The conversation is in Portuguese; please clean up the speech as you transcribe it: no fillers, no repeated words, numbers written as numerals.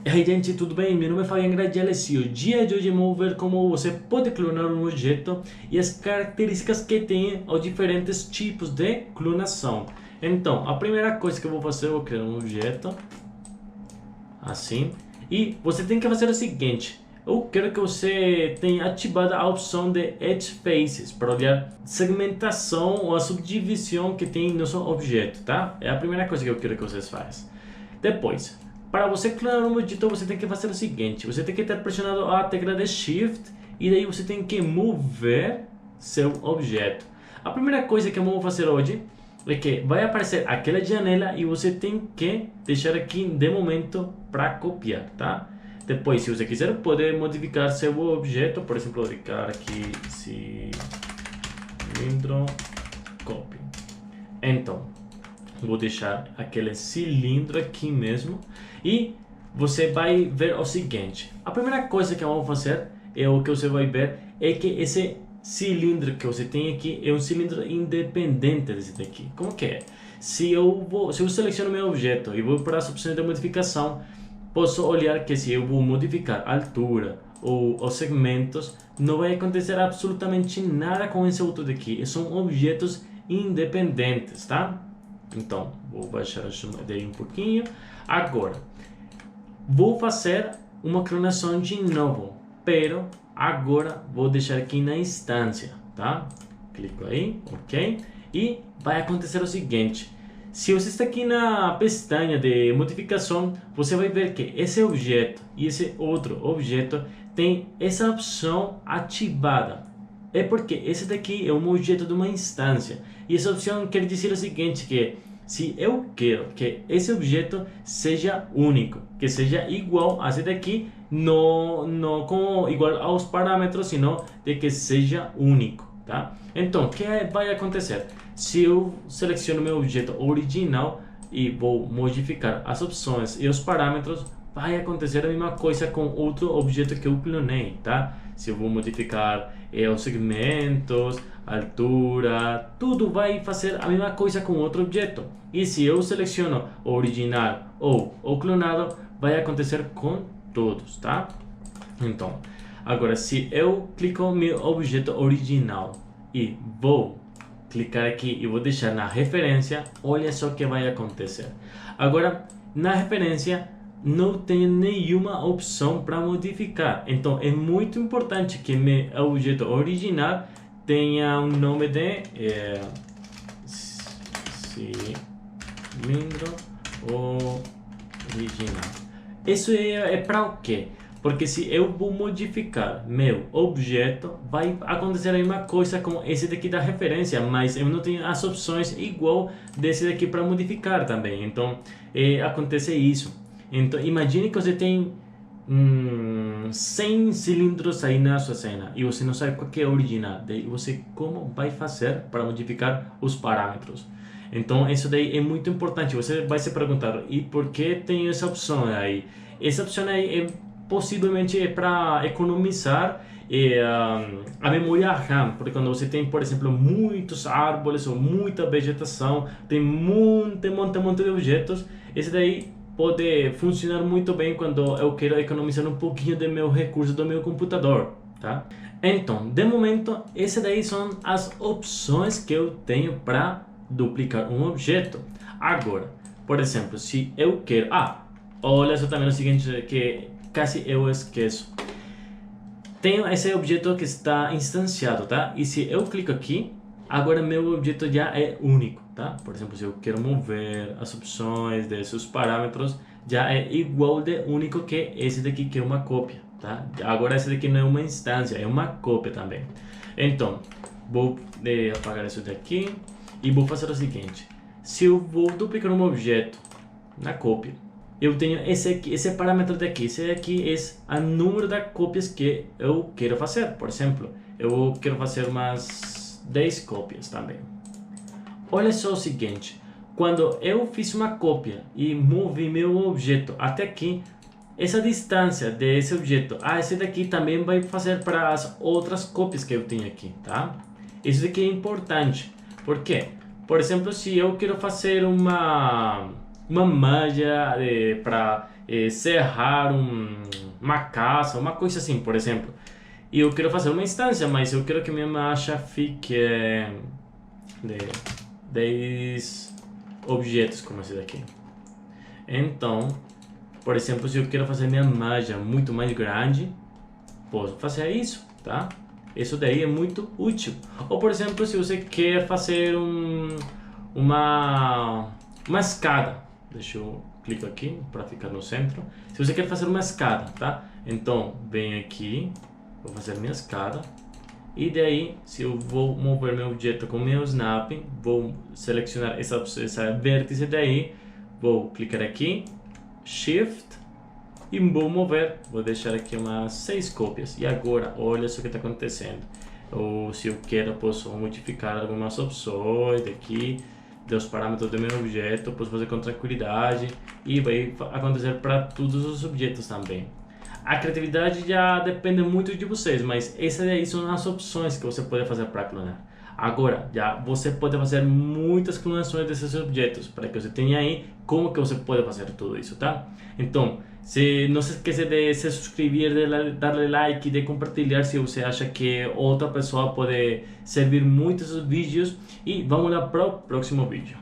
E aí, gente, tudo bem? Meu nome é Fabian Grageles e o dia de hoje vamos ver como você pode clonar um objeto e as características que tem os diferentes tipos de clonação. Então, a primeira coisa que eu vou fazer, eu vou criar um objeto, assim, e você tem que fazer o seguinte. Eu quero que você tenha ativada a opção de Edge Faces para olhar segmentação ou a subdivisão que tem no seu objeto, tá? É a primeira coisa que eu quero que vocês façam. Depois, para você clonar um objeto, você tem que fazer o seguinte. Você tem que estar pressionando a tecla de Shift e daí você tem que mover seu objeto. A primeira coisa que eu vou fazer hoje é que vai aparecer aquela janela e você tem que deixar aqui de momento para copiar, tá? Depois, se você quiser, pode modificar seu objeto. Por exemplo, vou clicar aqui cilindro copy. Então, vou deixar aquele cilindro aqui mesmo e você vai ver o seguinte. A primeira coisa que eu vou fazer é o que você vai ver é que esse cilindro que você tem aqui é um cilindro independente desse daqui. Como que é? Se eu seleciono meu objeto e vou para as opções de modificação, posso olhar que se eu vou modificar a altura ou os segmentos, não vai acontecer absolutamente nada com esse outro daqui. São objetos independentes, tá? Então, vou baixar a chama dele um pouquinho. Agora, vou fazer uma clonação de novo, pero agora vou deixar aqui na instância, tá? Clico aí, ok? E vai acontecer o seguinte. Se você está aqui na pestana de modificação, você vai ver que esse objeto e esse outro objeto tem essa opção ativada. É porque esse daqui é um objeto de uma instância. E essa opção quer dizer o seguinte, que se eu quero que esse objeto seja único, que seja igual a esse daqui, não como igual aos parâmetros, sino de que seja único, tá? Então, o que vai acontecer? Se eu seleciono meu objeto original e vou modificar as opções e os parâmetros, vai acontecer a mesma coisa com outro objeto que eu clonei, tá? Se eu vou modificar os segmentos, altura, tudo vai fazer a mesma coisa com outro objeto. E se eu seleciono o original ou o clonado, vai acontecer com todos, tá? Então, agora se eu clico no meu objeto original e vou clicar aqui e vou deixar na referência, olha só o que vai acontecer. Agora, na referência, não tenho nenhuma opção para modificar. Então, é muito importante que meu objeto original tenha um nome de cilindro original. Isso é para o quê? Porque se eu vou modificar meu objeto, vai acontecer a mesma coisa com esse daqui da referência, mas eu não tenho as opções igual desse daqui para modificar também. Então, acontece isso. Então, imagine que você tem 100 cilindros aí na sua cena e você não sabe qual que é a original. Daí você como vai fazer para modificar os parâmetros? Então, isso daí é muito importante. Você vai se perguntar, e por que tem essa opção aí? Essa opção aí é possivelmente é para economizar a memória RAM, porque quando você tem, por exemplo, muitos árvores ou muita vegetação, tem monte de objetos, esse daí pode funcionar muito bem quando eu quero economizar um pouquinho de meu recurso do meu computador, tá? Então, de momento, essas daí são as opções que eu tenho para duplicar um objeto. Agora, por exemplo, se eu quero... olha só também o seguinte que quase eu esqueço. Tenho esse objeto que está instanciado, tá? E se eu clico aqui, agora meu objeto já é único, tá? Por exemplo, se eu quero mover as opções desses parâmetros, já é igual de único que esse daqui que é uma cópia, tá? Agora esse daqui não é uma instância, é uma cópia também. Então, vou apagar isso daqui e vou fazer o seguinte. Se eu vou duplicar um objeto na cópia, eu tenho esse parâmetro daqui. Esse aqui é o número de cópias que eu quero fazer. Por exemplo, eu quero fazer umas 10 cópias também. Olha só o seguinte. Quando eu fiz uma cópia e movi meu objeto até aqui, essa distância desse objeto esse daqui também vai fazer para as outras cópias que eu tenho aqui, tá? Isso daqui é importante. Por quê? Por exemplo, se eu quero fazer uma uma malha para serrar uma casa, uma coisa assim, por exemplo. E eu quero fazer uma instância, mas eu quero que minha marcha fique de 10 objetos como esse daqui. Então, por exemplo, se eu quero fazer minha malha muito mais grande, posso fazer isso, tá? Isso daí é muito útil. Ou, por exemplo, se você quer fazer uma escada, deixa eu clicar aqui para ficar no centro. Se você quer fazer uma escada, tá? Então, vem aqui, vou fazer minha escada. E daí, se eu vou mover meu objeto com meu snap, vou selecionar essa vértice daí, vou clicar aqui, Shift, e vou mover, vou deixar aqui umas 6 cópias. E agora, olha só o que está acontecendo. Ou se eu quero, posso modificar algumas opções aqui, dos parâmetros do meu objeto, posso fazer com tranquilidade e vai acontecer para todos os objetos também. A criatividade já depende muito de vocês, mas essas aí são as opções que você pode fazer para clonar. Agora, já você pode fazer muitas clonações desses objetos, para que você tenha aí como que você pode fazer tudo isso, tá? Então, não se esqueça de se inscrever, de darle like, de compartilhar se você acha que outra pessoa pode servir muito esses vídeos. E vamos lá para o próximo vídeo.